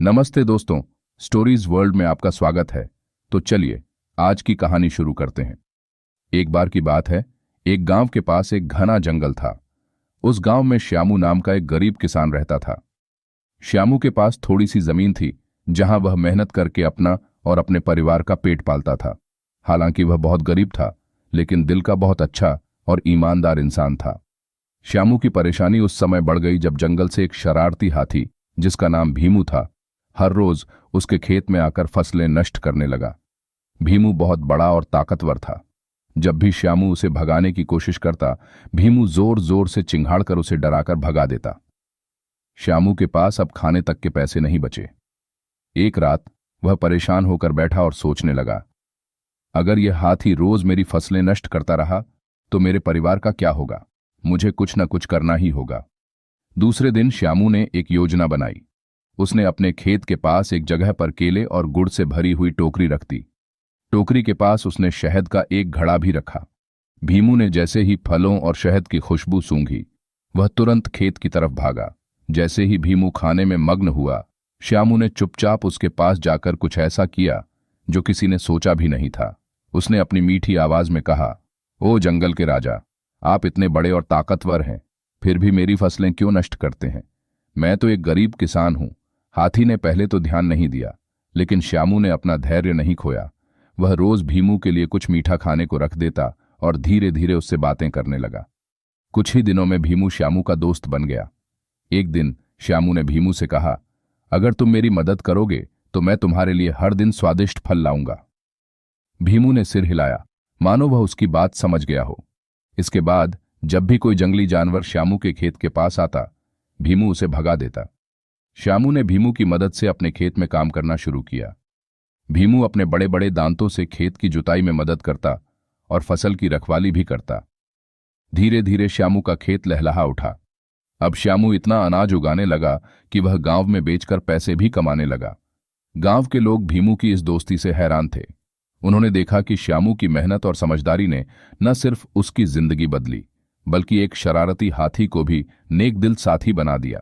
नमस्ते दोस्तों, stories world में आपका स्वागत है। तो चलिए आज की कहानी शुरू करते हैं। एक बार की बात है, एक गांव के पास एक घना जंगल था। उस गांव में श्यामू नाम का एक गरीब किसान रहता था। श्यामू के पास थोड़ी सी जमीन थी, जहां वह मेहनत करके अपना और अपने परिवार का पेट पालता था। हालांकि वह बहुत गरीब था, लेकिन दिल का बहुत अच्छा और ईमानदार इंसान था। श्यामू की परेशानी उस समय बढ़ गई जब जंगल से एक शरारती हाथी, जिसका नाम भीमू था, हर रोज उसके खेत में आकर फसलें नष्ट करने लगा। भीमू बहुत बड़ा और ताकतवर था। जब भी श्यामू उसे भगाने की कोशिश करता, भीमू जोर जोर से चिंघाड़कर उसे डराकर भगा देता। श्यामू के पास अब खाने तक के पैसे नहीं बचे। एक रात वह परेशान होकर बैठा और सोचने लगा, अगर यह हाथी रोज मेरी फसलें नष्ट करता रहा तो मेरे परिवार का क्या होगा। मुझे कुछ न कुछ करना ही होगा। दूसरे दिन श्यामू ने एक योजना बनाई। उसने अपने खेत के पास एक जगह पर केले और गुड़ से भरी हुई टोकरी रख दी। टोकरी के पास उसने शहद का एक घड़ा भी रखा। भीमू ने जैसे ही फलों और शहद की खुशबू सूंघी, वह तुरंत खेत की तरफ भागा। जैसे ही भीमू खाने में मग्न हुआ, श्यामू ने चुपचाप उसके पास जाकर कुछ ऐसा किया जो किसी ने सोचा भी नहीं था। उसने अपनी मीठी आवाज में कहा, ओ जंगल के राजा, आप इतने बड़े और ताकतवर हैं, फिर भी मेरी फसलें क्यों नष्ट करते हैं। मैं तो एक गरीब किसान हूं। हाथी ने पहले तो ध्यान नहीं दिया, लेकिन श्यामू ने अपना धैर्य नहीं खोया। वह रोज भीमू के लिए कुछ मीठा खाने को रख देता और धीरे धीरे उससे बातें करने लगा। कुछ ही दिनों में भीमू श्यामू का दोस्त बन गया। एक दिन श्यामू ने भीमू से कहा, अगर तुम मेरी मदद करोगे तो मैं तुम्हारे लिए हर दिन स्वादिष्ट फल लाऊंगा। भीमू ने सिर हिलाया, मानो वह उसकी बात समझ गया हो। इसके बाद जब भी कोई जंगली जानवर श्यामू के खेत के पास आता, भीमू उसे भगा देता। श्यामू ने भीमू की मदद से अपने खेत में काम करना शुरू किया। भीमू अपने बड़े बड़े दांतों से खेत की जुताई में मदद करता और फसल की रखवाली भी करता। धीरे धीरे श्यामू का खेत लहलहा उठा। अब श्यामू इतना अनाज उगाने लगा कि वह गांव में बेचकर पैसे भी कमाने लगा। गांव के लोग भीमू की इस दोस्ती से हैरान थे। उन्होंने देखा कि श्यामू की मेहनत और समझदारी ने न सिर्फ उसकी जिंदगी बदली, बल्कि एक शरारती हाथी को भी नेक दिल साथी बना दिया।